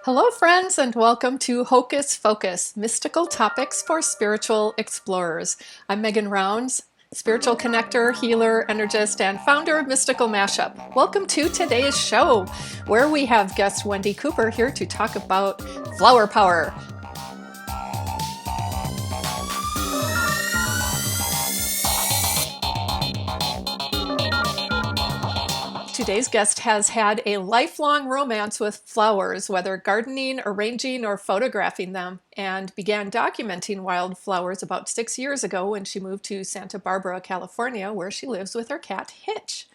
Hello, friends, and welcome to Hocus Focus, Mystical Topics for Spiritual Explorers. I'm Megan Rounds, spiritual connector, healer, energist, and founder of Mystical Mashup. Welcome to today's show, where we have guest Wendy Cooper here to talk about flower power. Today's guest has had a lifelong romance with flowers, whether gardening, arranging, or photographing them, and began documenting wildflowers about 6 years ago when she moved to Santa Barbara, California, where she lives with her cat Hitch.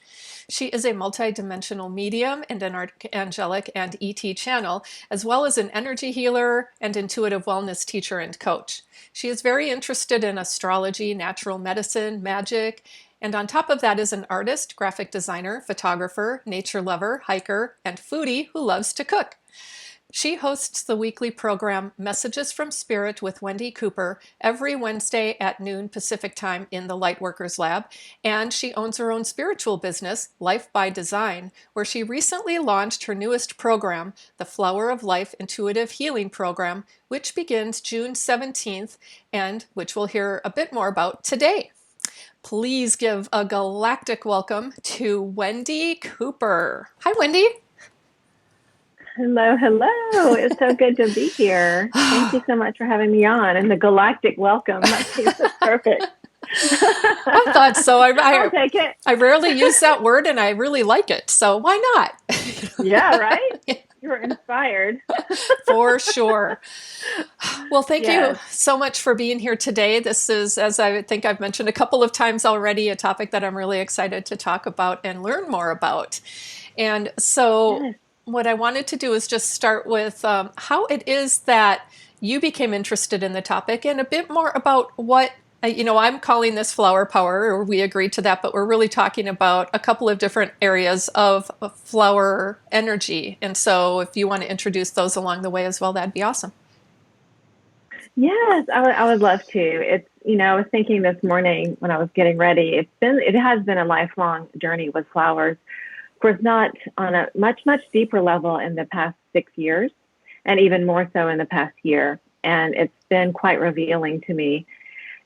She is a multidimensional medium and an angelic and ET channel, as well as an energy healer and intuitive wellness teacher and coach. She is very interested in astrology, natural medicine, magic, and on top of that is an artist, graphic designer, photographer, nature lover, hiker, and foodie who loves to cook. She hosts the weekly program Messages from Spirit with Wendy Cooper every Wednesday at noon Pacific Time in the Lightworkers Lab, and she owns her own spiritual business, Life by Design, where she recently launched her newest program, the Flower of Life Intuitive Healing Program, which begins June 17th and which we'll hear a bit more about today. Please give a galactic welcome to Wendy Cooper. Hi, Wendy. Hello, hello. It's so good to be here. Thank you so much for having me on. And the galactic welcome. That seems perfect. I thought so. I'll take it. I rarely use that word and I really like it. So why not? Yeah, right? You're inspired. For sure. Well, thank you so much for being here today. This is, as I think I've mentioned a couple of times already, a topic that I'm really excited to talk about and learn more about. And so what I wanted to do is just start with how it is that you became interested in the topic and a bit more about what, I'm calling this flower power, or we agreed to that, but we're really talking about a couple of different areas of flower energy. And so if you want to introduce those along the way as well, that'd be awesome. Yes, I would love to. It's, I was thinking this morning when I was getting ready, it has been a lifelong journey with flowers. Of course, not on a much deeper level in the past 6 years, and even more so in the past year. And it's been quite revealing to me.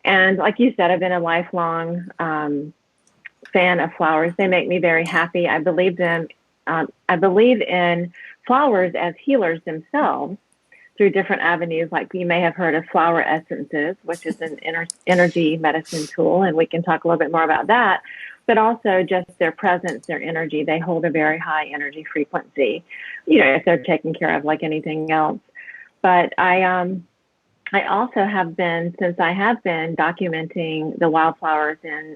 And like you said, I've been a lifelong fan of flowers. They make me very happy. I believe in flowers as healers themselves through different avenues. Like you may have heard of flower essences, which is an energy medicine tool, and we can talk a little bit more about that. But also just their presence, their energy. They hold a very high energy frequency, if they're taken care of like anything else. But I also have been, since I have been documenting the wildflowers in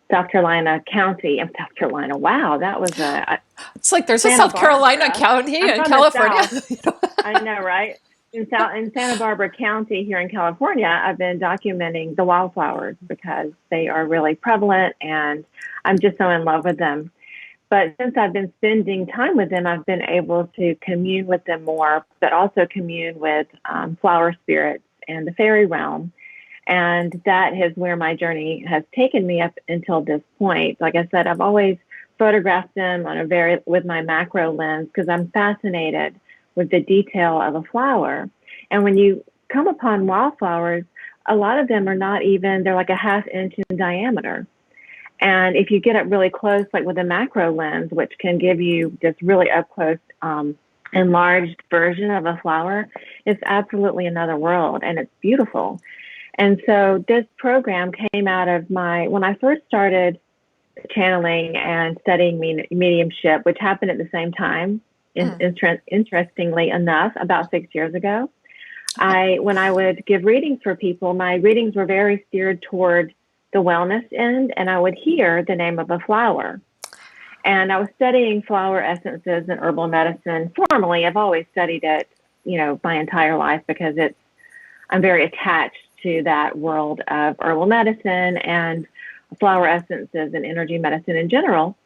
South Carolina County. South Carolina, wow, that was it's like there's a South Carolina County in California. I know, right? In Santa Barbara County here in California, I've been documenting the wildflowers because they are really prevalent and I'm just so in love with them. But since I've been spending time with them, I've been able to commune with them more, but also commune with flower spirits and the faerie realm. And that is where my journey has taken me up until this point. Like I said, I've always photographed them with my macro lens because I'm fascinated with the detail of a flower. And when you come upon wildflowers, a lot of them are they're like a ½ inch in diameter. And if you get up really close, like with a macro lens, which can give you this really up close, enlarged version of a flower, it's absolutely another world and it's beautiful. And so this program came out of when I first started channeling and studying mediumship, which happened at the same time, interestingly enough, about 6 years ago. When I would give readings for people, my readings were very steered toward the wellness end, and I would hear the name of a flower. And I was studying flower essences and herbal medicine formally. I've always studied it, my entire life because I'm very attached to that world of herbal medicine and flower essences and energy medicine in general.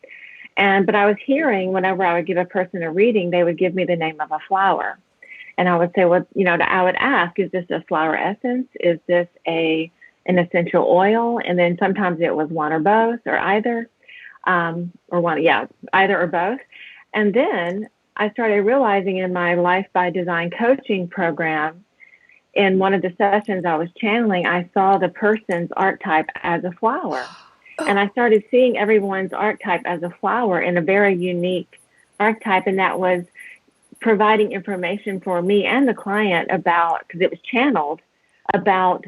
But I was hearing whenever I would give a person a reading, they would give me the name of a flower. And I would say, well, I would ask, is this a flower essence? Is this an essential oil? And then sometimes it was one or both or either, either or both. And then I started realizing in my Life by Design coaching program, in one of the sessions I was channeling, I saw the person's archetype as a flower. And I started seeing everyone's archetype as a flower in a very unique archetype. And that was providing information for me and the client about, because it was channeled, about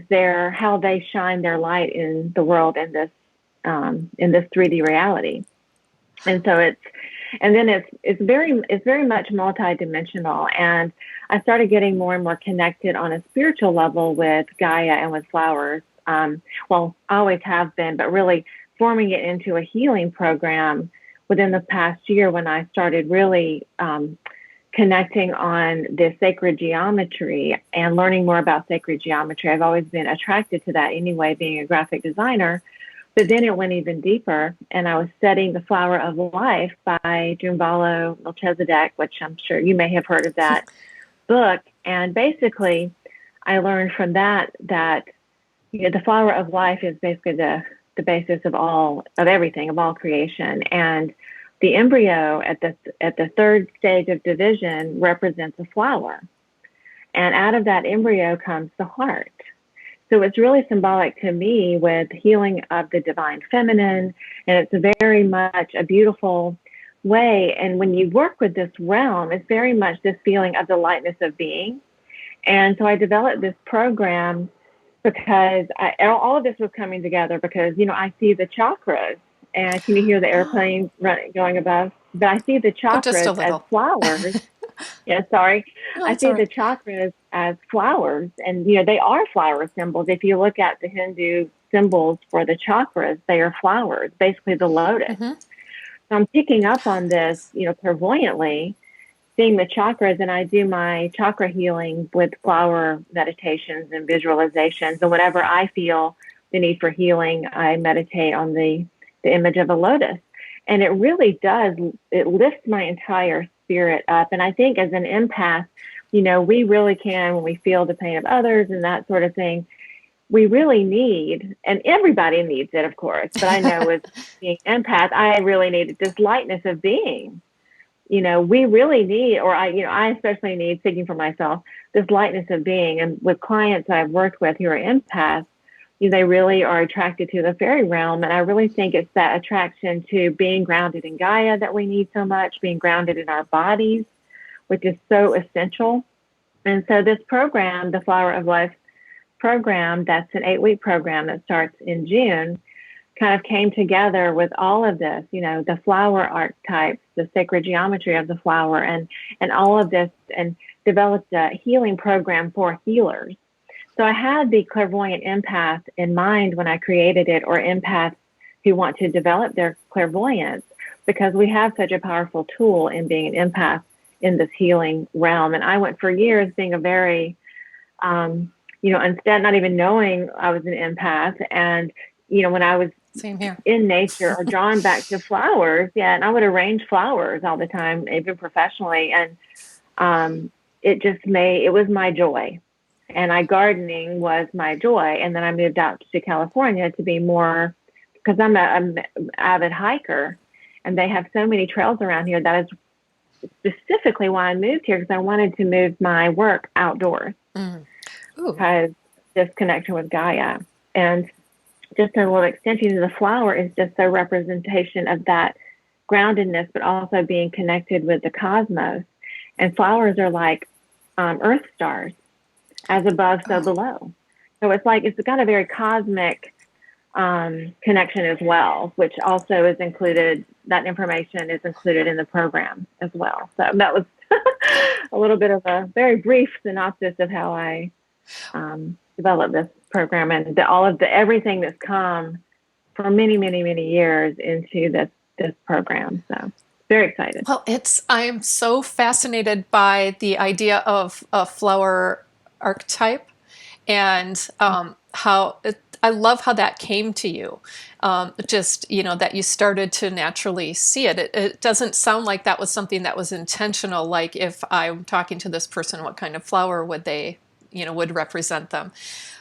how they shine their light in the world in this 3D reality. And so it's very much multidimensional. And I started getting more and more connected on a spiritual level with Gaia and with flowers. Well, I always have been, but really forming it into a healing program within the past year, when I started really connecting on the sacred geometry and learning more about sacred geometry. I've always been attracted to that anyway, being a graphic designer. But then it went even deeper, and I was studying The Flower of Life by Jumbalo Melchizedek, which I'm sure you may have heard of that book. And basically, I learned from that the flower of life is basically the basis of everything, of all creation. And the embryo at the third stage of division represents a flower. And out of that embryo comes the heart. So it's really symbolic to me with healing of the divine feminine. And it's very much a beautiful way. And when you work with this realm, it's very much this feeling of the lightness of being. And so I developed this program because all of this was coming together because, I see the chakras. And can you hear the airplane going above? But I see the chakras as flowers. Yeah, sorry. No, I see the chakras as flowers, and they are flower symbols. If you look at the Hindu symbols for the chakras, they are flowers, basically the lotus. Mm-hmm. So I'm picking up on this, clairvoyantly, seeing the chakras, and I do my chakra healing with flower meditations and visualizations. And whenever I feel the need for healing, I meditate on the image of a lotus. And it really does, it lifts my entire spirit up. And I think as an empath, we really can, when we feel the pain of others and that sort of thing, we really need, and everybody needs it, of course, but I know as being empath, I really needed this lightness of being. We really need, or I especially need, speaking for myself, this lightness of being. And with clients I've worked with who are empaths, they really are attracted to the fairy realm. And I really think it's that attraction to being grounded in Gaia that we need so much, being grounded in our bodies, which is so essential. And so this program, the Flower of Life program, that's an 8-week program that starts in June, kind of came together with all of this, the flower archetypes, the sacred geometry of the flower, and all of this, and developed a healing program for healers. So I had the clairvoyant empath in mind when I created it, or empaths who want to develop their clairvoyance, because we have such a powerful tool in being an empath in this healing realm. And I went for years being a very, instead not even knowing I was an empath. And, when I was in nature or drawn back to flowers, and I would arrange flowers all the time, even professionally. And it was my joy. And gardening was my joy. And then I moved out to California to be more, because I'm an avid hiker, and they have so many trails around here. That is specifically why I moved here, because I wanted to move my work outdoors. Because this connection with Gaia. And just a little extension of the flower is just a representation of that groundedness, but also being connected with the cosmos. And flowers are like earth stars. As above, so below. So it's got a very cosmic connection as well, which also is included, that information is included in the program as well. So that was a little bit of a very brief synopsis of how I developed this program, and everything that's come for many, many, many years into this program. So very excited. Well, I am so fascinated by the idea of a flower archetype, and I love how that came to you. That you started to naturally see it. It doesn't sound like that was something that was intentional. Like, if I'm talking to this person, what kind of flower would they, would represent them?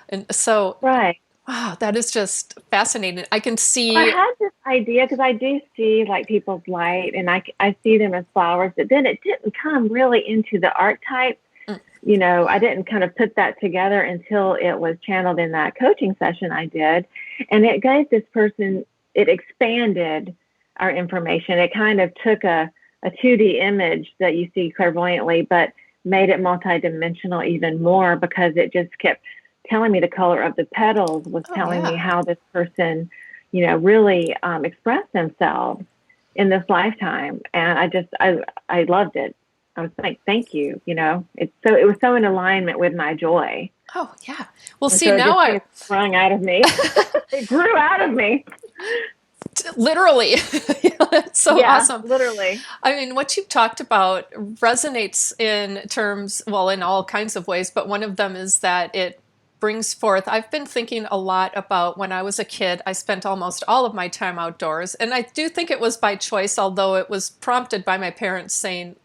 And so, right. Wow, that is just fascinating. I can I see. had this idea because I do see like people's light and I see them as flowers, but then it didn't come really into the archetypes. Mm, I didn't kind of put that together until it was channeled in that coaching session I did. And it gave this person, it expanded our information. It kind of took a 2D image that you see clairvoyantly, but made it multidimensional even more because it just kept telling me the color of the petals, was oh telling me yeah. how this person, really expressed themselves in this lifetime. And I loved it. I was like, thank you. It was so in alignment with my joy. Oh yeah. Well, And see so it now just I kind of sprung out of me. It grew out of me. literally. Yeah, that's so Yeah, awesome. literally. I mean, what you've talked about resonates in terms, well, in all kinds of ways, but one of them is that it brings forth. I've been thinking a lot about when I was a kid, I spent almost all of my time outdoors. And I do think it was by choice, although it was prompted by my parents saying,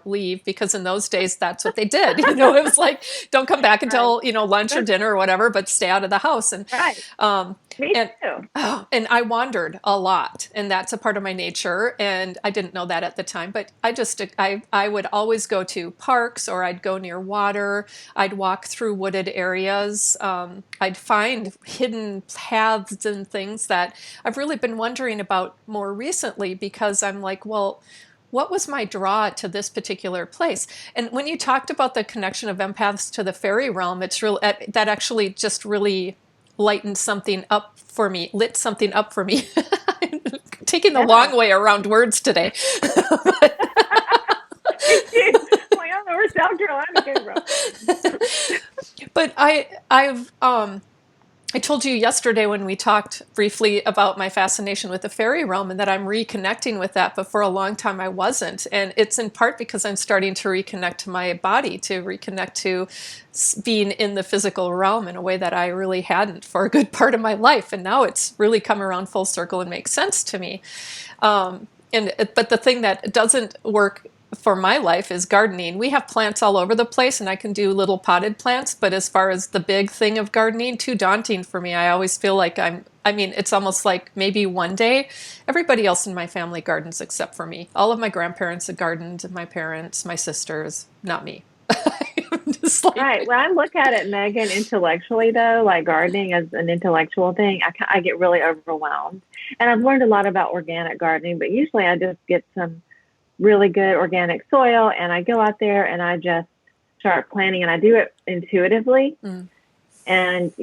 leave, because in those days that's what they did. It was like, don't come back Right. until, lunch or dinner or whatever, but stay out of the house. Right. Um, Me and too. and I wandered a lot, and that's a part of my nature. And I didn't know that at the time, but I would always go to parks, or I'd go near water. I'd walk through wooded areas. I'd find hidden paths and things that I've really been wondering about more recently, because I'm like, well, what was my draw to this particular place? And when you talked about the connection of empaths to the fairy realm, it's real that actually just really lightened something up for me, lit something up for me. Taking the Yeah. long way around words today. Me too. Well, I don't know where South Carolina came from. But I told you yesterday when we talked briefly about my fascination with the fairy realm, and that I'm reconnecting with that, but for a long time I wasn't. And it's in part because I'm starting to reconnect to my body, to reconnect to being in the physical realm in a way that I really hadn't for a good part of my life. And now it's really come around full circle and makes sense to me. But the thing that doesn't work for my life is gardening. We have plants all over the place, and I can do little potted plants, but as far as the big thing of gardening, too daunting for me. I always feel like I mean, it's almost like maybe one day everybody else in my family gardens except for me. All of my grandparents have gardened, my parents, my sisters, not me. I'm just Right. like, When I look at it, Megan, intellectually, though, like gardening as an intellectual thing, I get really overwhelmed. And I've learned a lot about organic gardening, but usually I just get some really good organic soil and I go out there and I just start planting and I do it intuitively. mm, And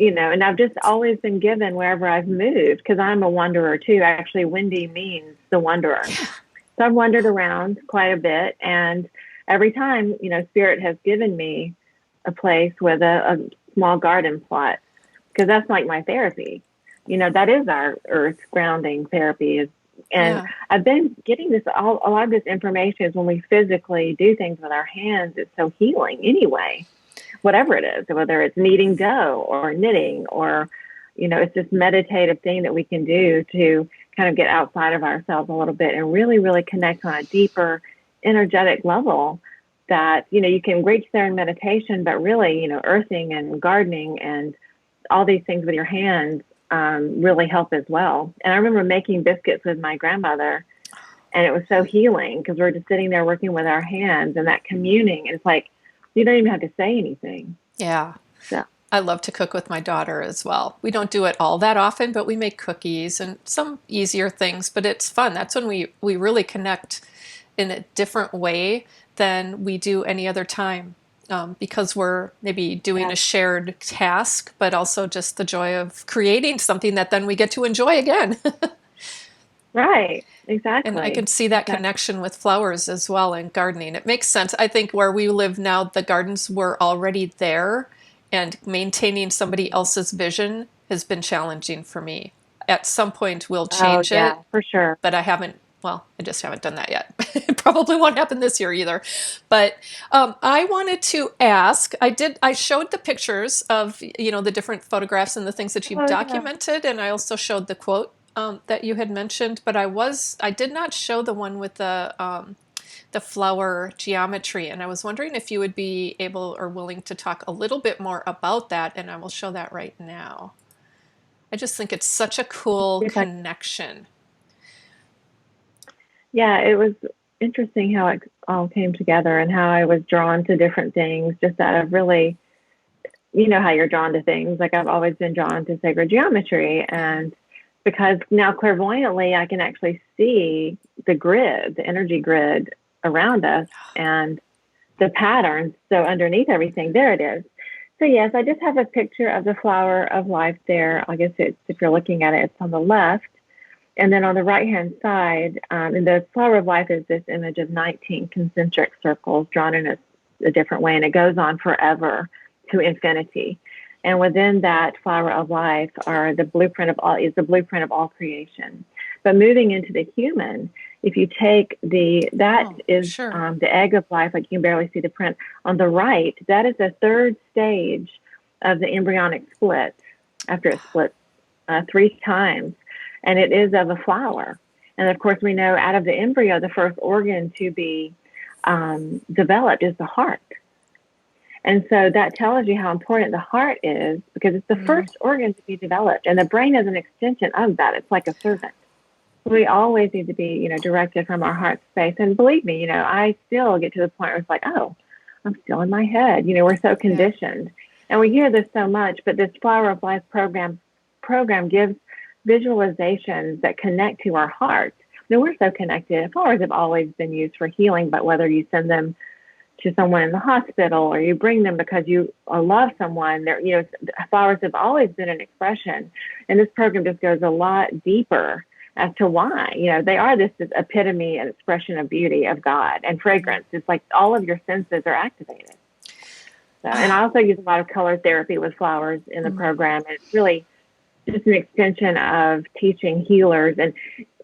I've just always been given wherever I've moved because I'm a wanderer too. Actually, Wendy means the wanderer. So I've wandered around quite a bit. And every time, Spirit has given me a place with a small garden plot because that's like my therapy. That is our earth grounding therapy is. And yeah. I've been getting a lot of this information is when we physically do things with our hands, it's so healing anyway, whatever it is, whether it's kneading dough or knitting or, it's this meditative thing that we can do to kind of get outside of ourselves a little bit and really, really connect on a deeper energetic level that, you can reach there in meditation, but really, earthing and gardening and all these things with your hands really help as well. And I remember making biscuits with my grandmother, and it was so healing because we're just sitting there working with our hands and that communing. And it's like, you don't even have to say anything. Yeah. So, I love to cook with my daughter as well. We don't do it all that often, but we make cookies and some easier things, but it's fun. That's when we really connect in a different way than we do any other time, because we're maybe doing yeah, a shared task, but also just the joy of creating something that then we get to enjoy again. right. And I can Exactly. see that Exactly. connection with flowers as well and gardening. It makes sense. I think where we live now, the gardens were already there, and maintaining somebody else's vision has been challenging for me. At some point, we'll Oh, change yeah, it, for sure. but I just haven't done that yet. It probably won't happen this year either. But I wanted to ask, I showed the pictures of, the different photographs and the things that you've Oh, yeah. documented, and I also showed the quote that you had mentioned, but I did not show the one with the flower geometry, and I was wondering if you would be able or willing to talk a little bit more about that, and I will show that right now. I just think it's such a cool If I, connection. yeah, it was interesting how it all came together and how I was drawn to different things just out of really, you know, how you're drawn to things. Like I've always been drawn to sacred geometry. And because now clairvoyantly, I can actually see the grid, the energy grid around us and the patterns. So underneath everything, there it is. So yes, I just have a picture of the flower of life there. I guess it's, if you're looking at it, it's on the left. And then on the right-hand side, and the flower of life is this image of 19 concentric circles drawn in a different way, and it goes on forever to infinity. And within that flower of life are the blueprint of all, is the blueprint of all creation. But moving into the human, if you take that is sure. the egg of life, like you can barely see the print. On the right, that is the third stage of the embryonic split after it splits 3 times. And it is of a flower. And of course, we know out of the embryo, the first organ to be developed is the heart. And so that tells you how important the heart is because it's the first organ to be developed. And the brain is an extension of that. It's like a servant. We always need to be, you know, directed from our heart space. And believe me, you know, I still get to the point where it's like, oh, I'm still in my head. You know, we're so conditioned. And we hear this so much, but this Flower of Life program gives visualizations that connect to our heart. Now, we're so connected. Flowers have always been used for healing, but whether you send them to someone in the hospital or you bring them because you love someone, you know, flowers have always been an expression. And this program just goes a lot deeper as to why. You know, they are this epitome and expression of beauty of God and fragrance. It's like all of your senses are activated. So, and I also use a lot of color therapy with flowers in the program. And it's really just an extension of teaching healers. And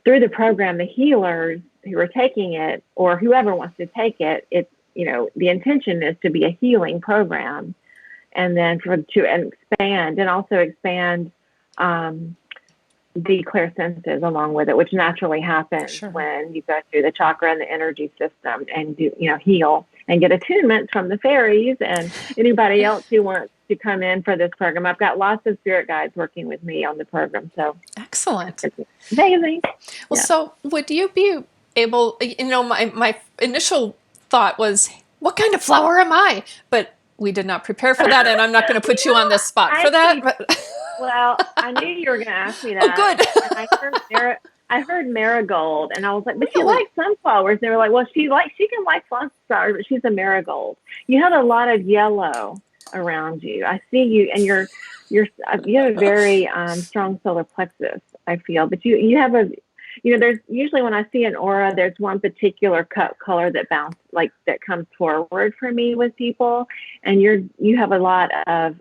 through the program, the healers who are taking it or whoever wants to take it, it's, you know, the intention is to be a healing program and then to expand and also expand the clairsenses along with it, which naturally happens when you go through the chakra and the energy system and do, you know, heal and get attunements from the fairies and anybody else who wants to come in for this program. I've got lots of spirit guides working with me on the program. So Excellent. it's amazing. Well, so would you be able, you know, my initial thought was, what kind of flower am I? But we did not prepare for that, and I'm not going to put you on the spot for that. But well, I knew you were going to ask me that. Oh, good. And I heard marigold, and I was like, but she likes sunflowers. And they were like, well, she can like sunflowers, but she's a marigold. You have a lot of yellow around you. I see you, and you have a very strong solar plexus, I feel. But you have a, you know, there's usually when I see an aura, there's one particular color that that comes forward for me with people, and you have a lot of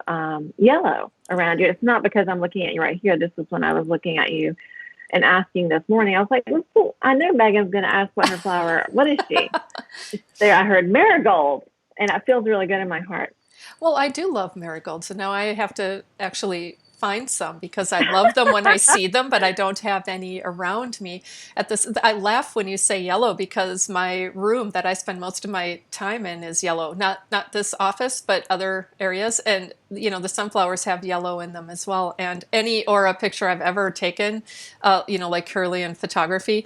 yellow around you. It's not because I'm looking at you right here. This was when I was looking at you and asking this morning. I was like, well, I know Megan's going to ask what her flower. What is she? There, I heard marigold, and it feels really good in my heart. Well, I do love marigolds, so now I have to actually find some because I love them when I see them, but I don't have any around me. I laugh when you say yellow because my room that I spend most of my time in is yellow. Not this office, but other areas, and you know the sunflowers have yellow in them as well. And any aura picture I've ever taken, you know, like Kirlian photography.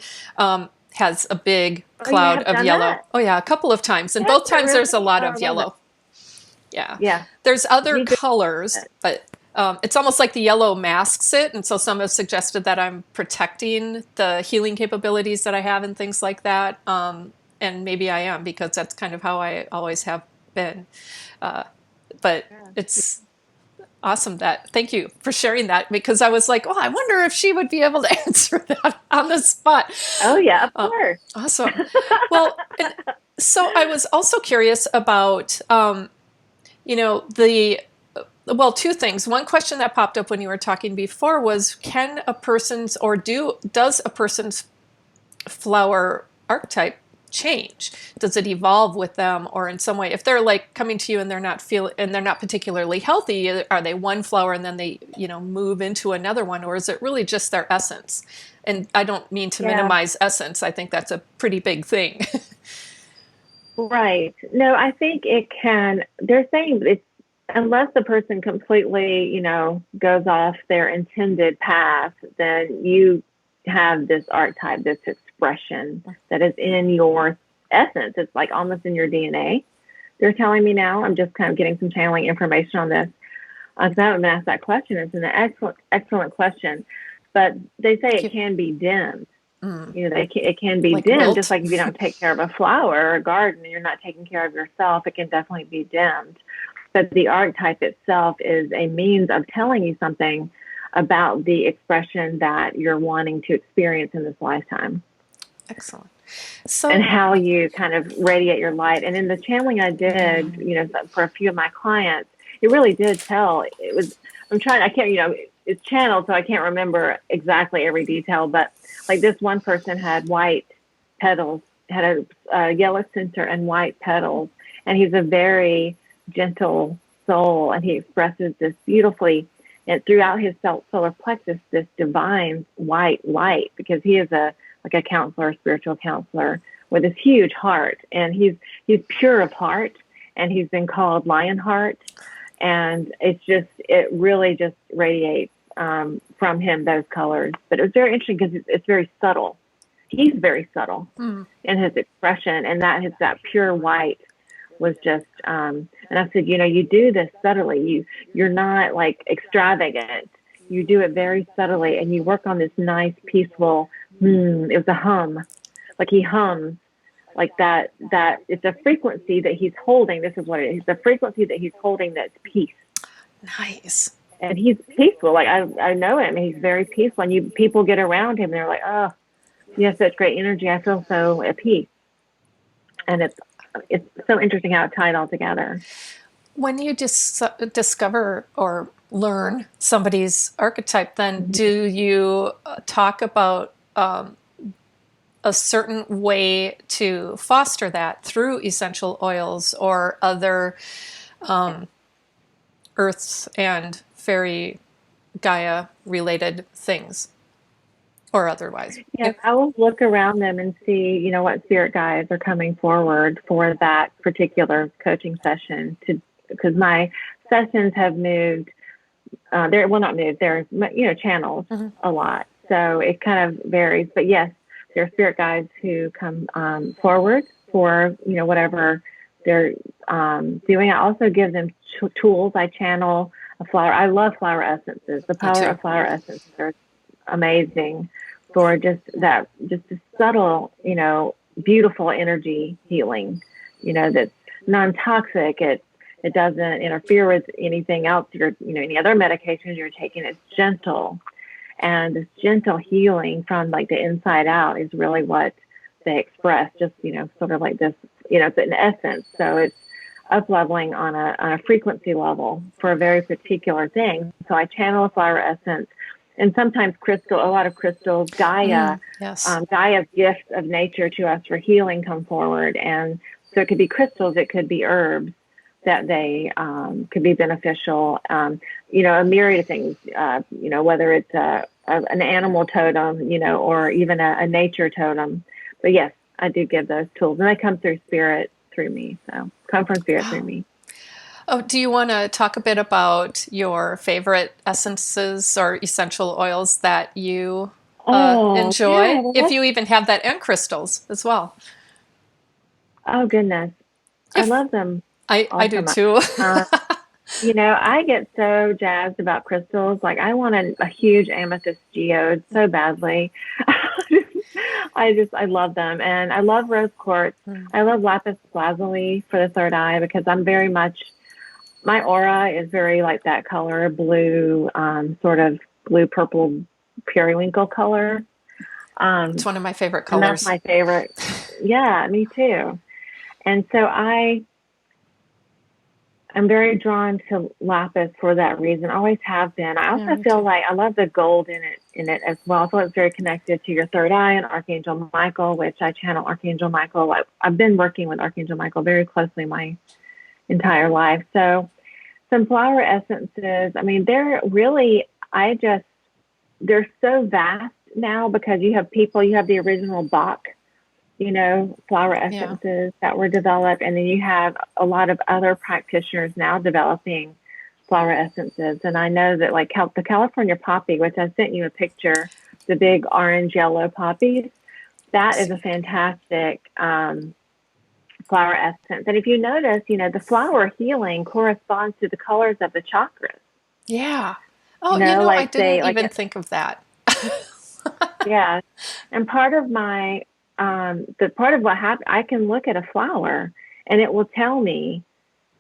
Has a big cloud of yellow. That? Oh yeah, a couple of times, and both times there's a lot of yellow. Yeah. There's other colors, but it's almost like the yellow masks it. And so some have suggested that I'm protecting the healing capabilities that I have and things like that. And maybe I am because that's kind of how I always have been. But it's awesome thank you for sharing that because I was like, oh, I wonder if she would be able to answer that on the spot. Oh, yeah, of course. Awesome. Well, so I was also curious about, you know, two things. One question that popped up when you were talking before was, does a person's flower archetype change? Does it evolve with them or in some way? If they're like coming to you and they're not particularly healthy, are they one flower and then they, you know, move into another one, or is it really just their essence? And I don't mean to minimize essence. I think that's a pretty big thing. Right. No, I think it can. They're saying it's unless the person completely, goes off their intended path, then you have this archetype, this expression that is in your essence. It's like almost in your DNA. They're telling me now. I'm just kind of getting some channeling information on this. Because I haven't been asked that question. It's an excellent question. But they say it can be dimmed. It can be Like dimmed, wilt? just like if you don't take care of a flower or a garden and you're not taking care of yourself, it can definitely be dimmed. But the archetype itself is a means of telling you something about the expression that you're wanting to experience in this lifetime. Excellent. And how you kind of radiate your light. And in the channeling I did, for a few of my clients, it really did tell. It's channeled, so I can't remember exactly every detail, but like this one person had white petals, had a yellow center and white petals. And he's a very gentle soul, and he expresses this beautifully, and throughout his solar plexus, this divine white light, because he is a counselor, spiritual counselor with this huge heart, and he's pure of heart, and he's been called Lionheart, and it really just radiates from him, those colors. But it was very interesting because it's very subtle. He's very subtle in his expression, and that pure white was just, and I said, you do this subtly. You're not like extravagant. You do it very subtly, and you work on this nice, peaceful, it was a hum. Like he hums like that it's a frequency that he's holding. This is what it is. It's a frequency that he's holding that's peace. Nice. And he's peaceful. Like I know him. He's very peaceful. And people get around him and they're like, oh, you have such great energy. I feel so at peace. And it's so interesting how it tied all together. When you discover or learn somebody's archetype, then do you talk about a certain way to foster that through essential oils or other earth and fairy Gaia related things, or otherwise? Yes, I will look around them and see, what spirit guides are coming forward for that particular coaching session, because my sessions have moved. They're channels a lot, so it kind of varies. But yes, there are spirit guides who come forward for whatever they're doing. I also give them tools. I channel a flower. I love flower essences. The power of flower essences are amazing for just a subtle, beautiful energy healing. That's non-toxic. It doesn't interfere with anything else. Any other medications you're taking. It's gentle. And this gentle healing from like the inside out is really what they express, just, sort of like this, it's an essence. So it's up leveling on a frequency level for a very particular thing. So I channel a flower essence, and sometimes a lot of crystals, Gaia, Gaia's gift of nature to us for healing come forward. And so it could be crystals, it could be herbs that they could be beneficial, a myriad of things, whether it's an animal totem, or even a nature totem. But yes, I do give those tools, and they come through spirit through me. So come from spirit through me. Oh, do you want to talk a bit about your favorite essences or essential oils that you enjoy? Yeah, if you even have that, and crystals as well. Oh, goodness. I love them. I do too. I get so jazzed about crystals. Like I want a huge amethyst geode so badly. I love them. And I love rose quartz. I love lapis lazuli for the third eye, because my aura is very like that color, blue, sort of blue, purple, periwinkle color. It's one of my favorite colors. And that's my favorite. Yeah, me too. And so I'm very drawn to lapis for that reason. Always have been. I also feel like I love the gold in it as well. I feel it's very connected to your third eye and Archangel Michael, which I channel Archangel Michael. I've been working with Archangel Michael very closely my entire life. So some flower essences, I mean, they're so vast now, because you have the original Bach, flower essences that were developed. And then you have a lot of other practitioners now developing flower essences. And I know that like the California poppy, which I sent you a picture, the big orange yellow poppies, that is a fantastic flower essence. And if you notice, the flower healing corresponds to the colors of the chakras. Yeah. Oh, I Like didn't even think of that. Yeah. And part of my, part of what happened, I can look at a flower and it will tell me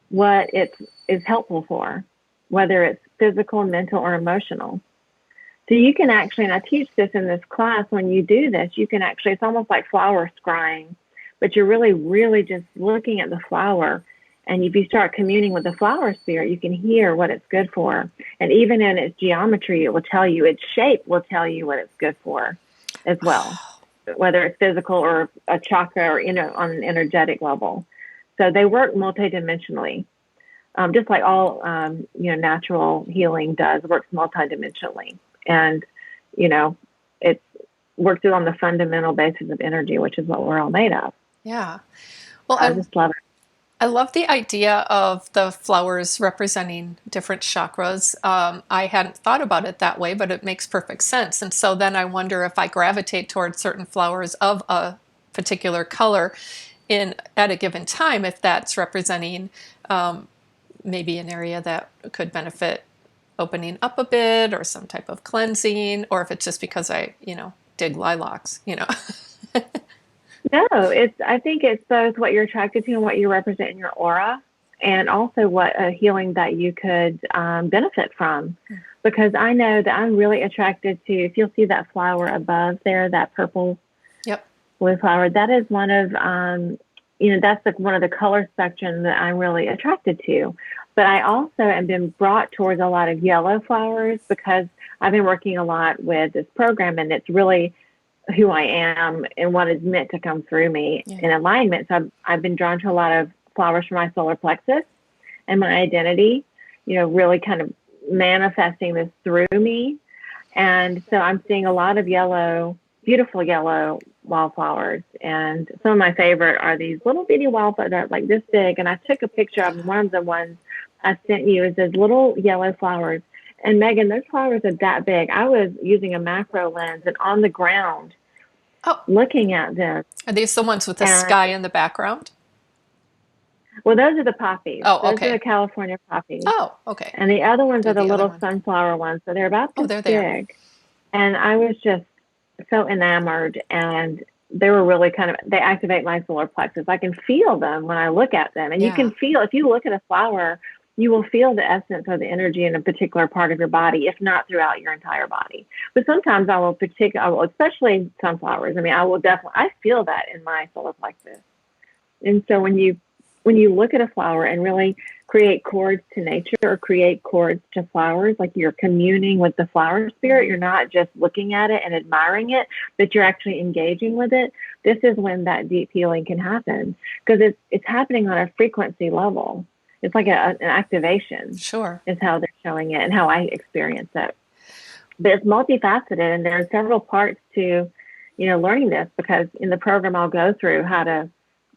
what it is helpful for, whether it's physical, mental, or emotional. So you can actually, and I teach this in this class, when you do this, you can actually, it's almost like flower scrying, but you're really, really just looking at the flower. And if you start communing with the flower spirit, you can hear what it's good for. And even in its geometry, it will tell you, its shape will tell you what it's good for as well, whether it's physical or a chakra or, on an energetic level. So they work multidimensionally, just like all, natural healing does, works multidimensionally. And, it works on the fundamental basis of energy, which is what we're all made of. Yeah. Well, I just love it. I love the idea of the flowers representing different chakras. I hadn't thought about it that way, but it makes perfect sense. And so then I wonder if I gravitate towards certain flowers of a particular color at a given time, if that's representing maybe an area that could benefit opening up a bit or some type of cleansing, or if it's just because I, dig lilacs. No, I think it's both what you're attracted to and what you represent in your aura, and also what a healing that you could benefit from. Because I know that I'm really attracted to, if you'll see that flower above there, that purple blue flower, that is one of, that's one of the color spectrum that I'm really attracted to. But I also have been brought towards a lot of yellow flowers because I've been working a lot with this program, and it's really who I am and what is meant to come through me in alignment. So I've been drawn to a lot of flowers from my solar plexus and my identity, really kind of manifesting this through me. And so I'm seeing a lot of yellow, beautiful yellow wildflowers. And some of my favorite are these little bitty wildflowers that are like this big. And I took a picture of one of the ones I sent you. Is those little yellow flowers. And Megan, those flowers are that big. I was using a macro lens and on the ground looking at them. Are these the ones with the sky in the background? Well, those are the poppies. Oh, okay. Those are the California poppies. Oh, okay. And the other ones are the little sunflower ones. So they're about this big. And I was just so enamored, and they were really they activate my solar plexus. I can feel them when I look at them. And you can feel, if you look at a flower, you will feel the essence or the energy in a particular part of your body, if not throughout your entire body. But sometimes I will especially sunflowers. I mean, I feel that in my solar plexus. And so when you look at a flower and really create cords to nature or create cords to flowers, like you're communing with the flower spirit, you're not just looking at it and admiring it, but you're actually engaging with it. This is when that deep healing can happen, because it's happening on a frequency level. It's like an activation. Sure. Is how they're showing it and how I experience it. But it's multifaceted, and there are several parts to, learning this, because in the program I'll go through how to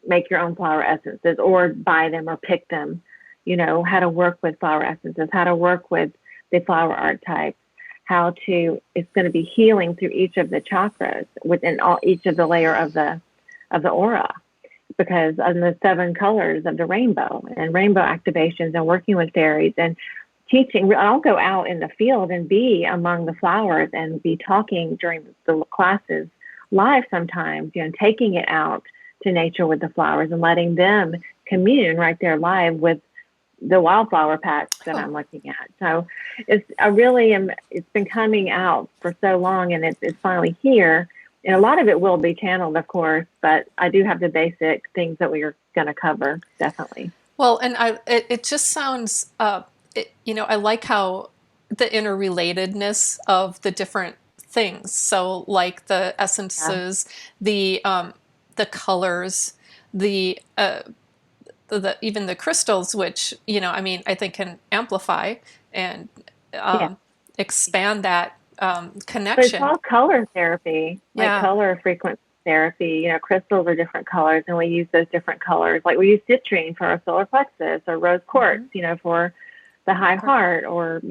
make your own flower essences or buy them or pick them, how to work with flower essences, how to work with the flower archetypes, it's going to be healing through each of the chakras within each of the layer of the aura. Because of the 7 colors of the rainbow and rainbow activations and working with fairies and teaching. I'll go out in the field and be among the flowers and be talking during the classes live sometimes, taking it out to nature with the flowers and letting them commune right there live with the wildflower patch that I'm looking at. So it's been coming out for so long, and it's finally here. And a lot of it will be channeled, of course, but I do have the basic things that we are going to cover, definitely. Well, and it just sounds, I like how the interrelatedness of the different things. So like the essences, the colors, the even the crystals, which, I think can amplify and expand that connection. But it's all color therapy, like color frequency therapy. Crystals are different colors, and we use those different colors. Like we use citrine for our solar plexus, or rose quartz, for the high heart, or,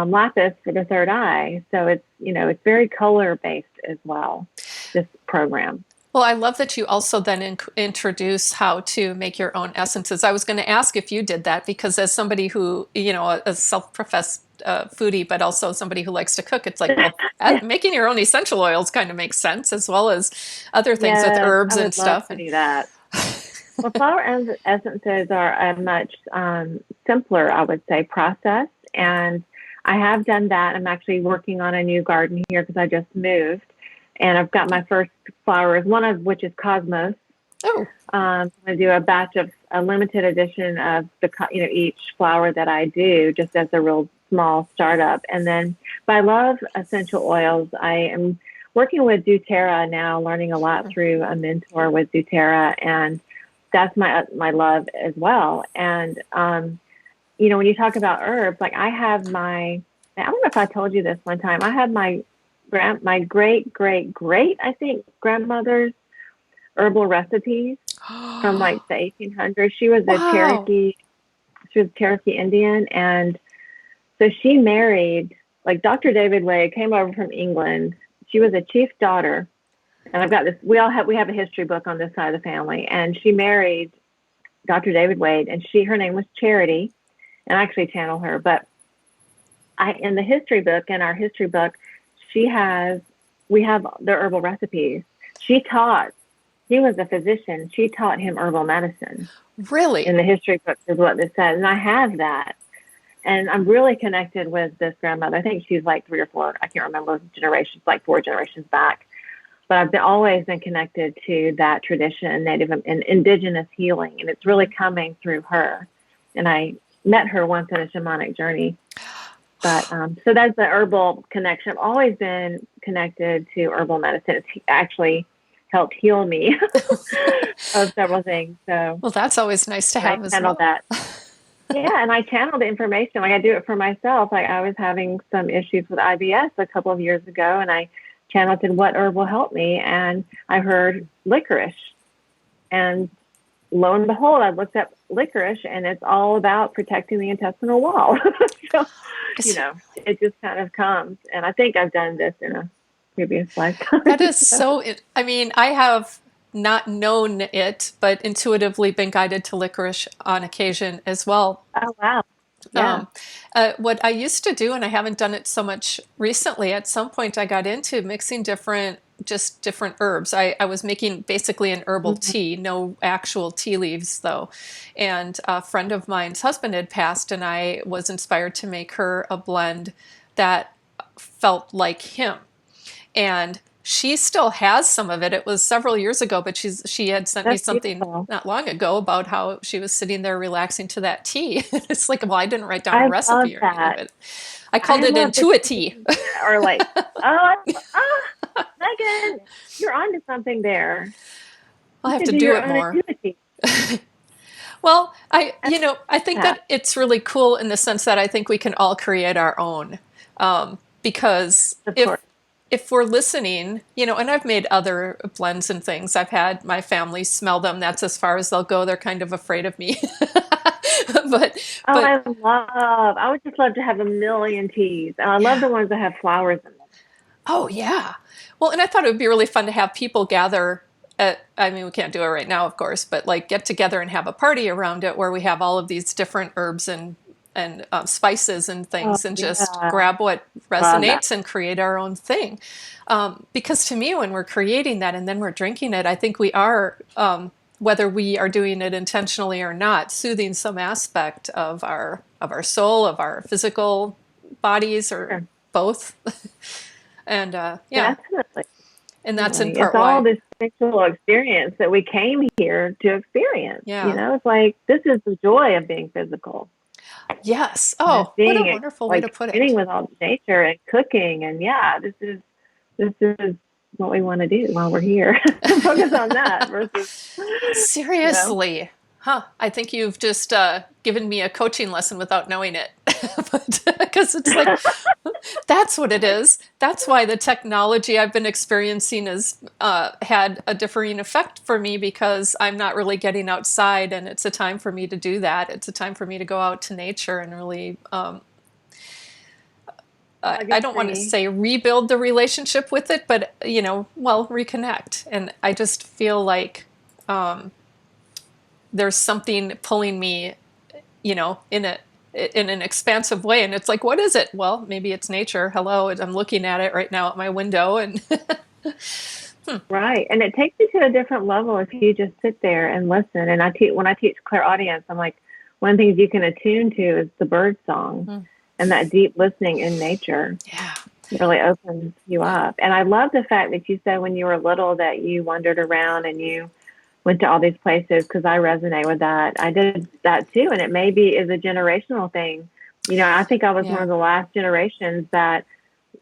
lapis for the third eye. So it's very color based as well, this program. Well, I love that you also then introduce how to make your own essences. I was going to ask if you did that because, as somebody who, a self-professed foodie, but also somebody who likes to cook, it's like, well, making your own essential oils kind of makes sense, as well as other things with Yes, herbs I and would love stuff. to do that. Well, flower essences are a much simpler, I would say, process. And I have done that. I'm actually working on a new garden here because I just moved. And I've got my first flowers, one of which is Cosmos. Oh, I'm going to do a batch of a limited edition of each flower that I do, just as a real small startup. And then, but I love essential oils. I am working with doTERRA now, learning a lot through a mentor with doTERRA, and that's my love as well. And when you talk about herbs, like I don't know if I told you this one time. I had my great I think grandmother's herbal recipes from like the 1800s. She was a Cherokee. She was Cherokee Indian, and so she married, like, Dr. David Wade came over from England. She was a chief's daughter, and I've got this. We have a history book on this side of the family, and she married Dr. David Wade, and her name was Charity, and I actually channel her. But in the history book, in our history book, we have the herbal recipes. He was a physician. She taught him herbal medicine. Really? In the history book is what this says. And I have that. And I'm really connected with this grandmother. I think she's like 3 or 4, I can't remember generations, like 4 generations back. But I've always been connected to that tradition, native and indigenous healing. And it's really coming through her. And I met her once in a shamanic journey. But so that's the herbal connection. I've always been connected to herbal medicine. It's actually helped heal me of several things. So, well, that's always nice to have as well. That. Yeah, and I channel the information. Like, I do it for myself. Like, I was having some issues with IBS a couple of years ago, and I channeled in what herb will help me, and I heard licorice. And lo and behold, I looked up licorice, and it's all about protecting the intestinal wall. So, it just kind of comes. And I think I've done this in a previous lifetime. That is so, I have not known it, but intuitively been guided to licorice on occasion as well. Oh, wow. Yeah. What I used to do, and I haven't done it so much recently, at some point I got into mixing different herbs. I was making basically an herbal tea, no actual tea leaves though. And a friend of mine's husband had passed, and I was inspired to make her a blend that felt like him. And she still has some of it. It was several years ago, but she had sent me something not long ago about how she was sitting there relaxing to that tea. It's like, well, I didn't write down a recipe or anything of it. I called it Intuity. Or like, Megan, you're onto something there. I'll have to do it more. Well, I think that it's really cool in the sense that I think we can all create our own. Because if we're listening, and I've made other blends and things. I've had my family smell them. That's as far as they'll go. They're kind of afraid of me. I would just love to have a million teas. And I love the ones that have flowers in them. Oh, yeah. Well, and I thought it would be really fun to have people gather we can't do it right now, of course, but like get together and have a party around it where we have all of these different herbs and spices and things, and just grab what resonates and create our own thing. Because to me, when we're creating that and then we're drinking it, I think we are, whether we are doing it intentionally or not, soothing some aspect of our soul, of our physical bodies, or both. And definitely. And that's in part it's all this sexual experience that we came here to experience. Yeah. It's like, this is the joy of being physical. Yes. Oh, what a wonderful way to put it. Being with all nature and cooking, and this is what we want to do while we're here. Focus on that versus seriously. Huh. I think you've just given me a coaching lesson without knowing it. Because it's like, That's what it is. That's why the technology I've been experiencing has had a differing effect for me because I'm not really getting outside, and it's a time for me to do that. It's a time for me to go out to nature and really, I don't want to Legacy. say rebuild the relationship with it, but, well, reconnect. And I just feel like there's something pulling me, in an expansive way, and it's like, what is it? Well, maybe it's nature. Hello, I'm looking at it right now at my window, and Right. And it takes you to a different level if you just sit there and listen. And when I teach clairaudience, I'm like, one of the things you can attune to is the bird song, and that deep listening in nature yeah, really opens you up. And I love the fact that you said when you were little that you wandered around and you went to all these places, because I resonate with that. I did that too. And it maybe is a generational thing. I think I was one yeah, of the last generations that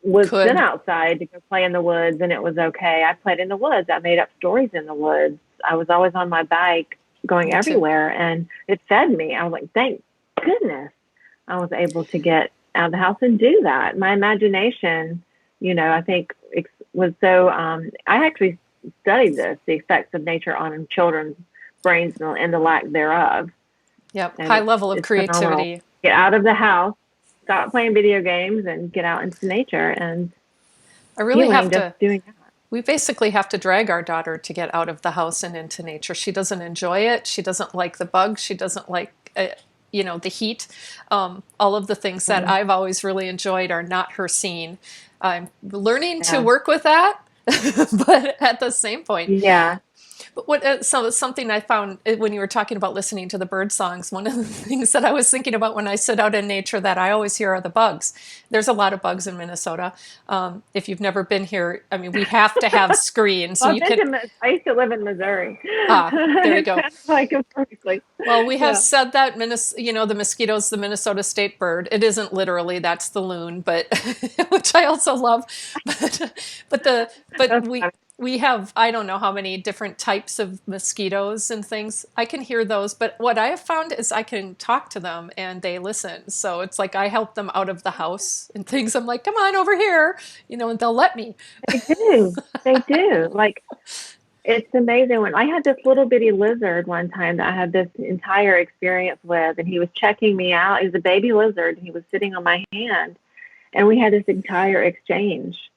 was sent could. outside to go play in the woods, and it was okay. I played in the woods. I made up stories in the woods. I was always on my bike going Me too. everywhere, and it fed me. I was like, thank goodness I was able to get out of the house and do that. My imagination, I think was so, I actually studied the effects of nature on children's brains and the lack thereof. Yep, And high level of it's phenomenal. creativity. Get out of the house, stop playing video games, and get out into nature and I really healing have just to. doing that. We basically have to drag our daughter to get out of the house and into nature. She doesn't enjoy it. She doesn't like the bugs. She doesn't like, the heat. All of the things that Mhm. I've always really enjoyed are not her scene. I'm learning to Yeah. work with that, but at the same point, Yeah. but so something I found when you were talking about listening to the bird songs, one of the things that I was thinking about when I sit out in nature that I always hear are the bugs. There's a lot of bugs in Minnesota. If you've never been here, I mean, we have to have screens, so Well, you can. I used to live in Missouri. There you go. It sounds like it perfectly. Well, we have Yeah. said that the mosquito's the Minnesota state bird. It isn't literally, that's the loon, but which I also love. But the but That's funny. we have, I don't know how many different types of mosquitoes and things. I can hear those, but what I have found is I can talk to them and they listen. So it's like I help them out of the house and things. I'm like, come on over here, and they'll let me. They do. They do. Like, it's amazing. When I had this little bitty lizard one time that I had this entire experience with, and he was checking me out. He was a baby lizard. He was sitting on my hand, and we had this entire exchange.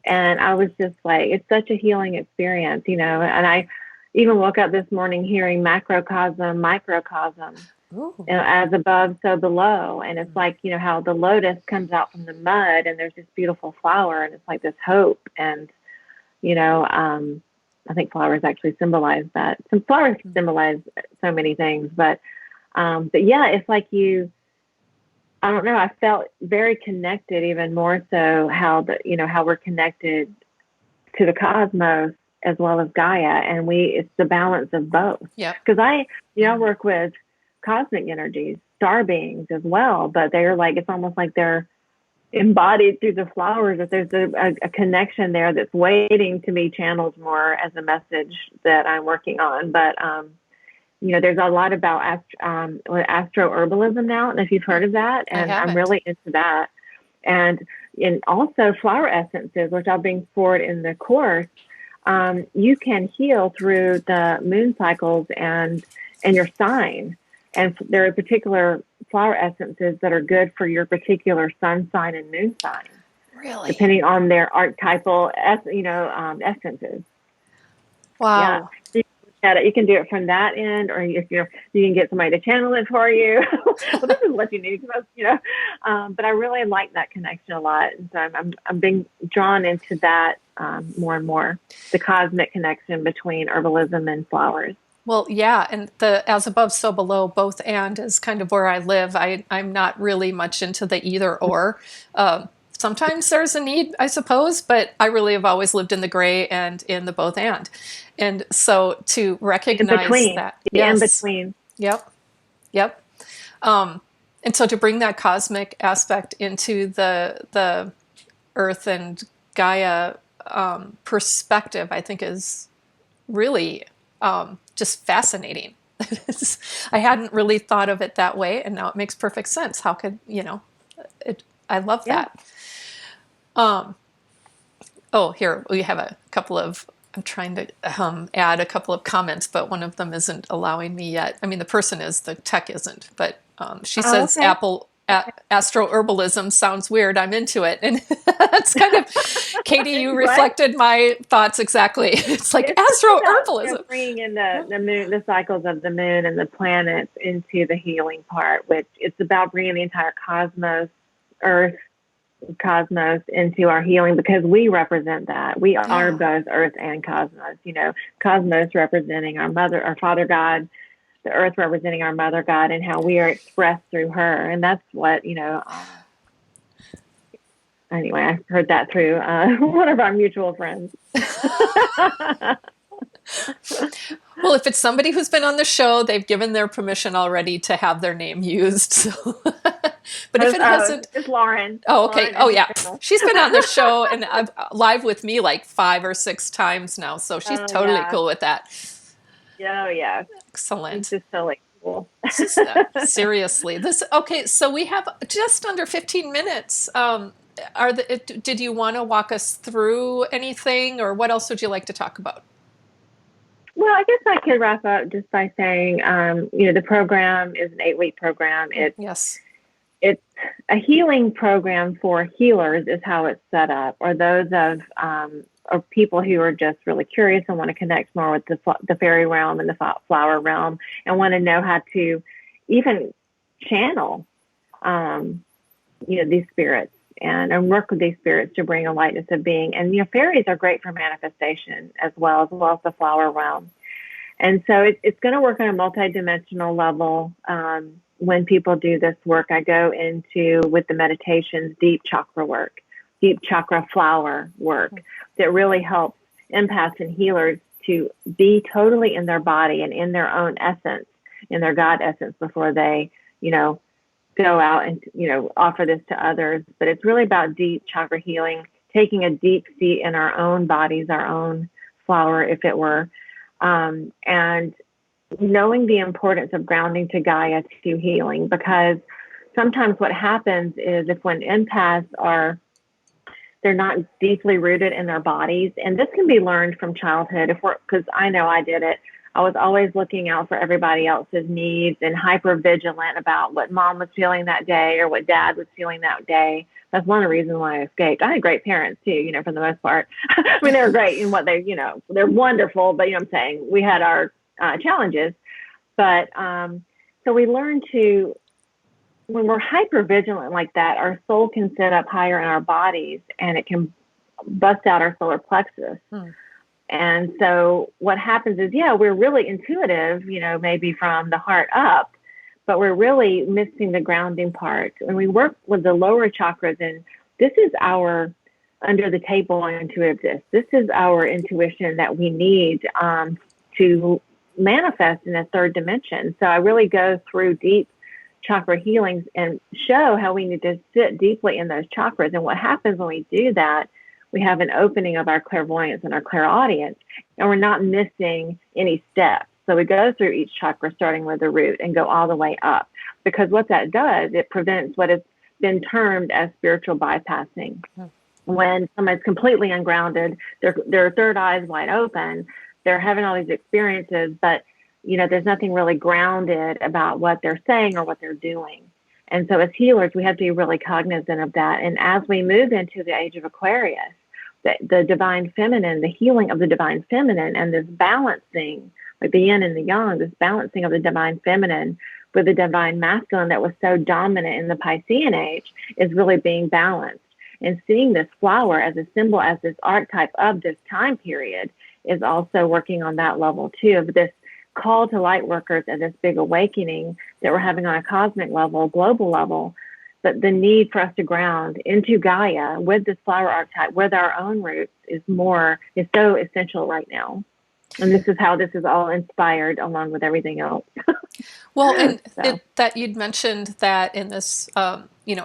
And I was just like, it's such a healing experience, And I even woke up this morning hearing macrocosm, microcosm, Ooh. as above, so below. And it's like, how the lotus comes out from the mud and there's this beautiful flower, and it's like this hope. And, you know, um, I think flowers actually symbolize that. Some flowers symbolize so many things, but yeah, it's like I don't know. I felt very connected, even more so how we're connected to the cosmos as well as Gaia, and it's the balance of both. Yep. Because I work with cosmic energies, star beings as well, but they're like, it's almost like they're embodied through the flowers. That there's a connection there that's waiting to be channeled more as a message that I'm working on. But there's a lot about astro herbalism now, and if you've heard of that, I and I'm haven't. really into that. And also flower essences, which I'll bring forward in the course. You can heal through the moon cycles and your sign. And there are particular flower essences that are good for your particular sun sign and moon sign, Really? depending on their archetypal, essences. Yeah. Wow. So you can do it from that end, or if you can get somebody to channel it for you. Well, this is what you need, but I really like that connection a lot, and so I'm being drawn into that more and more. The cosmic connection between herbalism and flowers. Well, yeah, and the as above, so below, both and is kind of where I live. I'm not really much into the either or. Sometimes there's a need, I suppose, but I really have always lived in the gray and in the both and. And so to In recognize between, that, the in yes, between. yep, yep. And so to bring that cosmic aspect into the Earth and Gaia perspective, I think is really just fascinating. I hadn't really thought of it that way, and now it makes perfect sense. How could it? I love Yeah. that. Oh, here we have a couple of. I'm trying to add a couple of comments, but one of them isn't allowing me yet. I mean, the person is, the tech isn't. But she Oh, says okay. astro herbalism sounds weird. I'm into it, and that's kind of, Katie. You What? reflected my thoughts exactly. It's like It's just astro about, herbalism. bringing in the moon, the cycles of the moon and the planets into the healing part, which it's about bringing the entire Earth cosmos into our healing, because we represent that. We are Yeah. both Earth and cosmos. Cosmos representing our mother, our Father God, the Earth representing our Mother God, and how we are expressed through her. And that's what Anyway, I heard that through one of our mutual friends. Well, if it's somebody who's been on the show, they've given their permission already to have their name used. So. But if it hasn't, It's Lauren. oh, okay. Lauren Oh, is the yeah. channel. She's been on the show and live with me like 5 or 6 times now. So she's Oh totally yeah. cool with that. Oh yeah. It's Excellent. just so like cool. This is seriously this. Okay, so we have just under 15 minutes. Did you want to walk us through anything, or what else would you like to talk about? Well, I guess I could wrap up just by saying, the program is an 8-week program. Yes. It's a healing program for healers, is how it's set up, or those of people who are just really curious and want to connect more with the fairy realm and the flower realm, and want to know how to even channel, these spirits, and work with these spirits to bring a lightness of being. And fairies are great for manifestation as well as the flower realm. And so it's going to work on a multidimensional level. When people do this work, I go into, with the meditations, deep chakra work, deep chakra flower work that really helps empaths and healers to be totally in their body and in their own essence, in their God essence, before they, go out and, offer this to others. But it's really about deep chakra healing, taking a deep seat in our own bodies, our own flower, if it were, and knowing the importance of grounding to Gaia to healing. Because sometimes what happens is, if when empaths they're not deeply rooted in their bodies, and this can be learned from childhood, because I know I did it. I was always looking out for everybody else's needs and hyper vigilant about what mom was feeling that day or what dad was feeling that day. That's one of the reasons why I escaped. I had great parents too, for the most part. I mean, they were great in what they're wonderful, but I'm saying we had our challenges. But so we learn to, when we're hyper vigilant like that, our soul can sit up higher in our bodies, and it can bust out our solar plexus. And so what happens is, we're really intuitive, maybe from the heart up, but we're really missing the grounding part. When we work with the lower chakras, and this is our under the table intuitive. This is our intuition that we need to manifest in a third dimension. So I really go through deep chakra healings and show how we need to sit deeply in those chakras. And what happens when we do that, we have an opening of our clairvoyance and our clairaudience, and we're not missing any steps. So we go through each chakra, starting with the root, and go all the way up. Because what that does, it prevents what has been termed as spiritual bypassing. When someone's completely ungrounded, their third eye is wide open, they're having all these experiences, but there's nothing really grounded about what they're saying or what they're doing. And so as healers, we have to be really cognizant of that. And as we move into the age of Aquarius, the divine feminine, the healing of the divine feminine, and this balancing, like the yin and the yang, this balancing of the divine feminine with the divine masculine that was so dominant in the Piscean age, is really being balanced. And seeing this flower as a symbol, as this archetype of this time period, is also working on that level too, of this call to light workers and this big awakening that we're having on a cosmic level, global level. But the need for us to ground into Gaia with this flower archetype, with our own roots, is so essential right now. And this is how this is all inspired, along with everything else. Well, and So, that you'd mentioned that in this,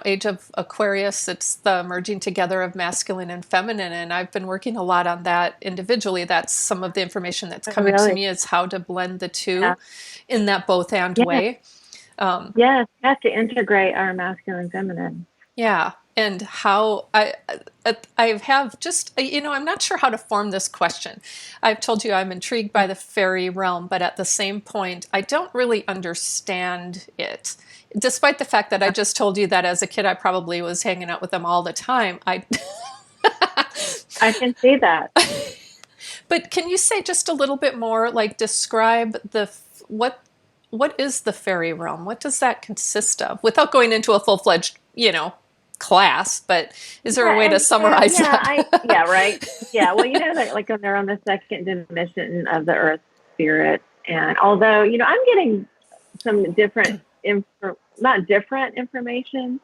age of Aquarius, it's the merging together of masculine and feminine. And I've been working a lot on that individually. That's some of the information that's coming to really, me, is how to blend the yeah. two in that both and Yes, way. yes, we have to integrate our masculine and feminine. Yeah. and how I have just, I'm not sure how to form this question. I've told you I'm intrigued by the fairy realm, but at the same point, I don't really understand it. Despite the fact that I just told you that as a kid, I probably was hanging out with them all the time. I can see that. But can you say just a little bit more, like describe what what is the fairy realm? What does that consist of? Without going into a full-fledged, class, but is there a way to summarize that? Yeah, right. Yeah, well, that like they're on the second dimension of the earth spirit, and although I'm getting some different, not different information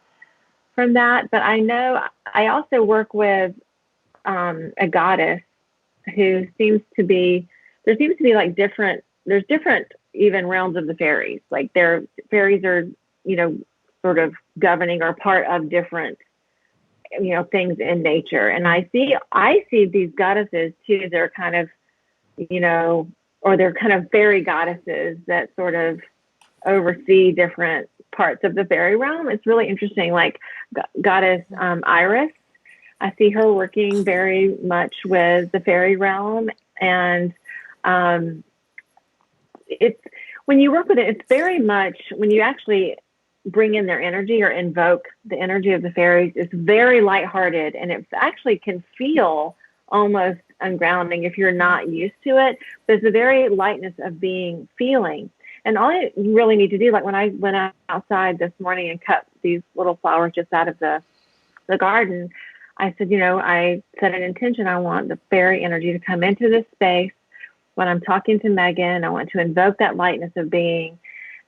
from that, but I know I also work with a goddess who there seems to be like there's different even realms of the fairies. Like their fairies are, sort of governing or part of different, things in nature. And I see these goddesses too. They're kind of, or they're kind of fairy goddesses that sort of oversee different parts of the fairy realm. It's really interesting. Like goddess Iris, I see her working very much with the fairy realm, and it's when you work with it, it's very much when you actually bring in their energy or invoke the energy of the fairies. It's very lighthearted, and it actually can feel almost ungrounding if you're not used to it. There's a very lightness of feeling. And all you really need to do, like when I went outside this morning and cut these little flowers just out of the garden, I said, I set an intention. I want the fairy energy to come into this space. When I'm talking to Megan, I want to invoke that lightness of being.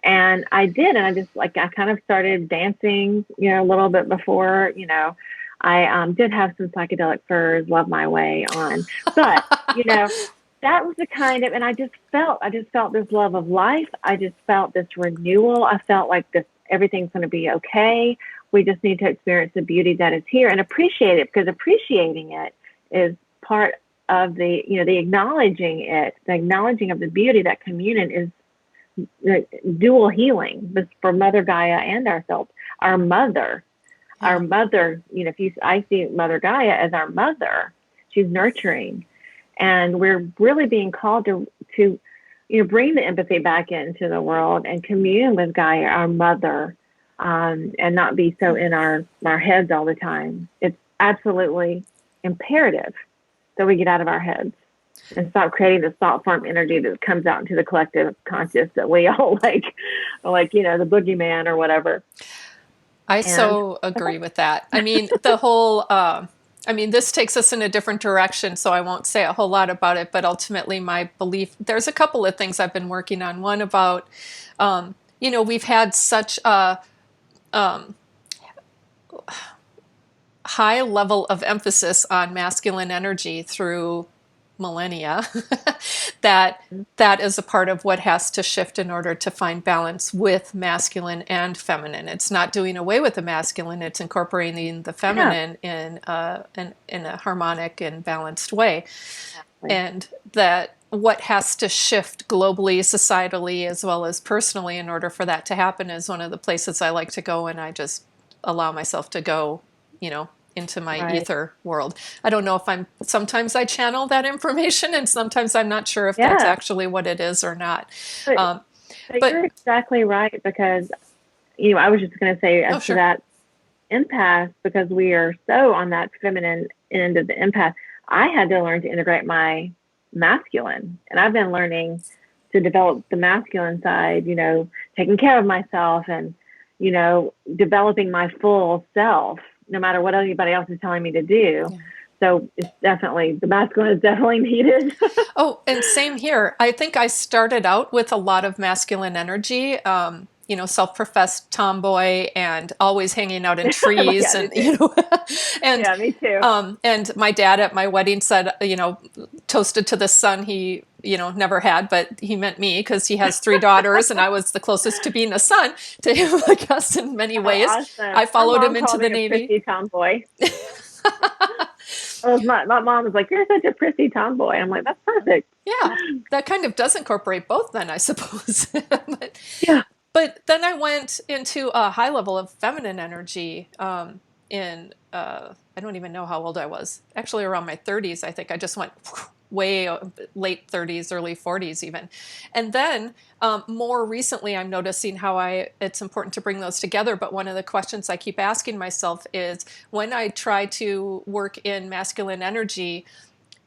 And I did. And I kind of started dancing, a little bit before, I did have some psychedelic furs, Love My Way on. But, that was the kind of, and I just felt this love of life. I just felt this renewal. I felt like everything's going to be okay. We just need to experience the beauty that is here and appreciate it, because appreciating it is part of the acknowledging of the beauty. That communion is dual healing for Mother Gaia and ourselves. Our mother, I see Mother Gaia as our mother. She's nurturing. And we're really being called to bring the empathy back into the world and commune with Gaia, our mother, and not be so in our heads all the time. It's absolutely imperative that we get out of our heads and stop creating this thought form energy that comes out into the collective conscious that we all like the boogeyman or whatever. So agree with that. I mean, the whole, this takes us in a different direction, so I won't say a whole lot about it, but ultimately my belief, there's a couple of things I've been working on. One about, we've had such a high level of emphasis on masculine energy through millennia that is a part of what has to shift in order to find balance with masculine and feminine. It's not doing away with the masculine, it's incorporating the feminine in a harmonic and balanced way. Exactly. And that what has to shift globally, societally, as well as personally in order for that to happen is one of the places I like to go, and I just allow myself to go, into my ether world. I don't know if sometimes I channel that information, and sometimes I'm not sure if that's actually what it is or not. But you're exactly right, because, I was just going to say to that empath, because we are so on that feminine end of the empath, I had to learn to integrate my masculine, and I've been learning to develop the masculine side, taking care of myself and, developing my full self, no matter what anybody else is telling me to do. Yeah. So it's definitely, the masculine is definitely needed. Oh, and same here. I think I started out with a lot of masculine energy, self-professed tomboy and always hanging out in trees. and yeah, me too. And my dad at my wedding said, toasted to the son he, never had, but he meant me because he has 3 daughters and I was the closest to being a son to him, I guess, in many ways. Awesome. I followed him into the Navy. Prissy tomboy. My mom was like, "You're such a prissy tomboy." I'm like, "That's perfect." Yeah, that kind of does incorporate both then, I suppose. Yeah. But then I went into a high level of feminine energy, in, I don't even know how old I was. Actually, around my 30s, I think I just went way late 30s, early 40s even. And then more recently, I'm noticing how it's important to bring those together. But one of the questions I keep asking myself is when I try to work in masculine energy,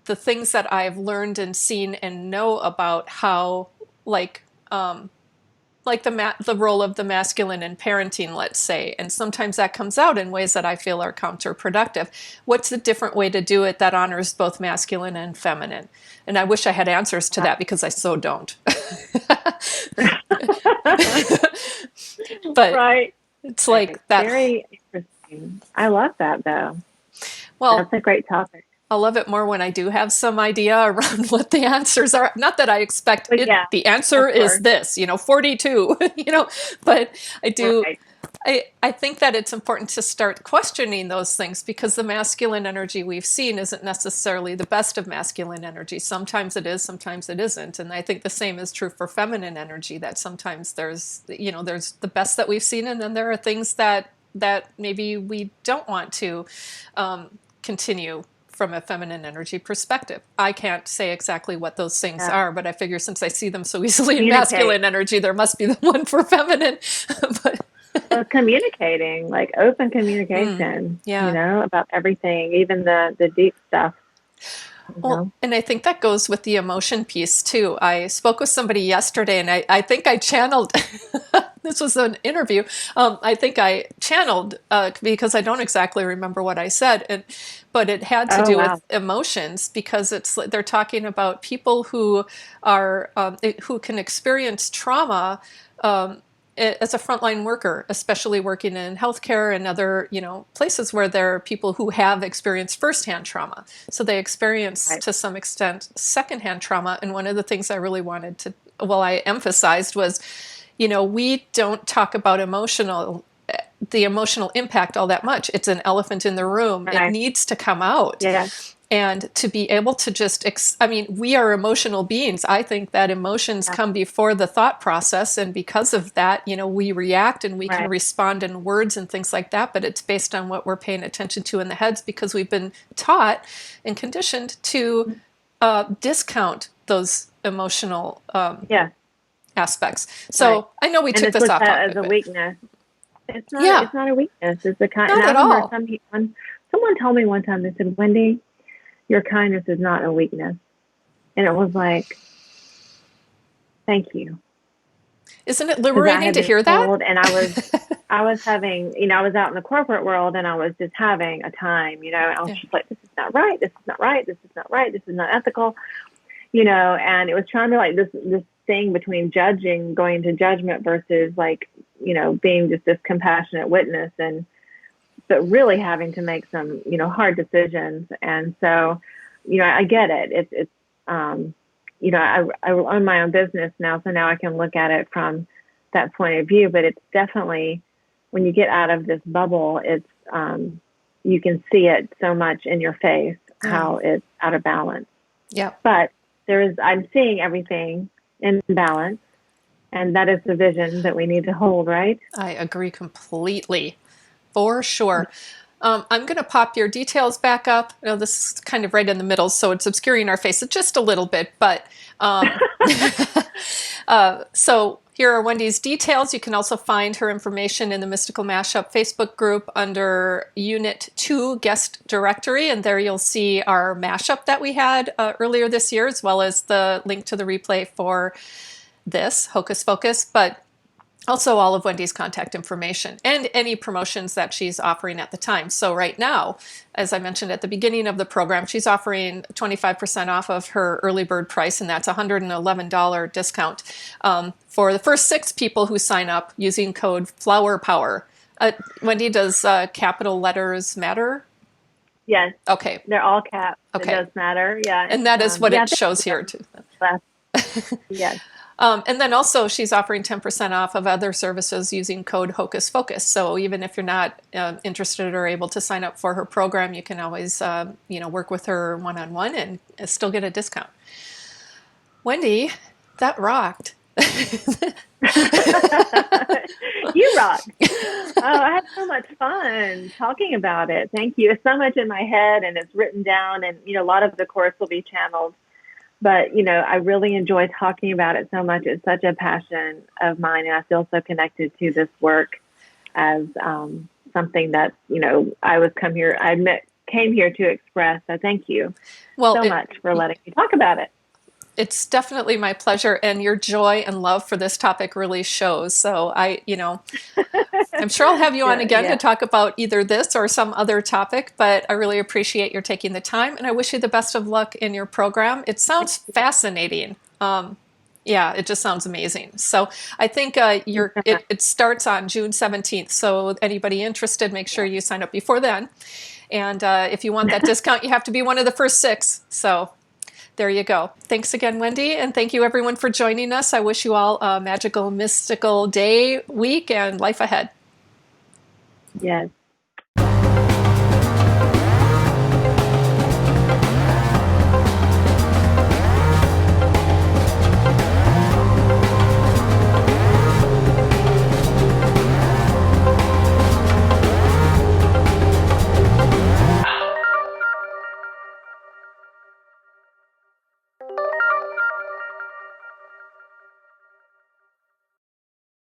the things that I've learned and seen and know about how, like the role of the masculine in parenting, let's say, and sometimes that comes out in ways that I feel are counterproductive. What's a different way to do it that honors both masculine and feminine? And I wish I had answers to that because I so don't. But Right. it's like that. Very interesting. I love that, though. Well, that's a great topic. I'll love it more when I do have some idea around what the answers are. Not that I expect But it, yeah, the answer of is course. this, 42, but I do. Right. I think that it's important to start questioning those things because the masculine energy we've seen isn't necessarily the best of masculine energy. Sometimes it is, sometimes it isn't. And I think the same is true for feminine energy, that sometimes there's the best that we've seen, and then there are things that maybe we don't want to continue from a feminine energy perspective. I can't say exactly what those things are, but I figure since I see them so easily in masculine energy, there must be the one for feminine. But communicating, like open communication, about everything, even the deep stuff. Well, and I think that goes with the emotion piece too. I spoke with somebody yesterday, and I think I channeled, this was an interview, I think I channeled, because I don't exactly remember what I said, but it had to do with emotions, because they're talking about people who are, who can experience trauma, as a frontline worker, especially working in healthcare and other, places where there are people who have experienced firsthand trauma. So they experience, to some extent, secondhand trauma. And one of the things I really wanted I emphasized was, we don't talk about the emotional impact all that much. It's an elephant in the room. It needs to come out. And to be able to just, we are emotional beings. I think that emotions come before the thought process. And because of that, we react and we can respond in words and things like that. But it's based on what we're paying attention to in the heads, because we've been taught and conditioned to discount those emotional aspects. So I know we took this off as a weakness. It's not. Yeah. It's not a weakness. It's a kind. Not at all. Someone told me one time. They said, "Wendy, your kindness is not a weakness," and it was like, "Thank you." Isn't it liberating to hear that? And I was having, I was out in the corporate world, and I was just having a time, and I was just like, "This is not right. This is not right. This is not right. This is not ethical," and it was trying to like this thing between going to judgment versus like, being just this compassionate witness, but really having to make some, hard decisions. And so, I get it. It's I own my own business now, so now I can look at it from that point of view. But it's definitely, when you get out of this bubble, it's you can see it so much in your face, how it's out of balance. Yeah. But I'm seeing everything in balance, and that is the vision that we need to hold, right? I agree completely. For sure. I'm going to pop your details back up. This is kind of right in the middle, so it's obscuring our face just a little bit. But so here are Wendy's details. You can also find her information in the Mystical Mashup Facebook group under Unit 2 Guest Directory. And there you'll see our mashup that we had earlier this year, as well as the link to the replay for this, Hocus Focus. But also all of Wendy's contact information and any promotions that she's offering at the time. So right now, as I mentioned at the beginning of the program, she's offering 25% off of her early bird price, and that's a $111 discount for the first 6 people who sign up using code FLOWERPOWER. Wendy, does capital letters matter? Yes. Okay. They're all caps. Okay. It does matter. Yeah. And that is what it shows here too. Yes. And then also she's offering 10% off of other services using code Hocus Focus. So even if you're not interested or able to sign up for her program, you can always work with her one-on-one and still get a discount. Wendy, that rocked. You rock. Oh, I had so much fun talking about it. Thank you. It's so much in my head and it's written down, and a lot of the course will be channeled. But I really enjoy talking about it so much. It's such a passion of mine, and I feel so connected to this work as something that came here to express. So thank you so much for letting me talk about it. It's definitely my pleasure, and your joy and love for this topic really shows. So I'm sure I'll have you on again to talk about either this or some other topic, but I really appreciate your taking the time, and I wish you the best of luck in your program. It sounds fascinating. Yeah, it just sounds amazing. So I think it starts on June 17th. So anybody interested, make sure you sign up before then. And if you want that discount, you have to be one of the first 6. So there you go. Thanks again, Wendy. And thank you, everyone, for joining us. I wish you all a magical, mystical day, week, and life ahead. Yes.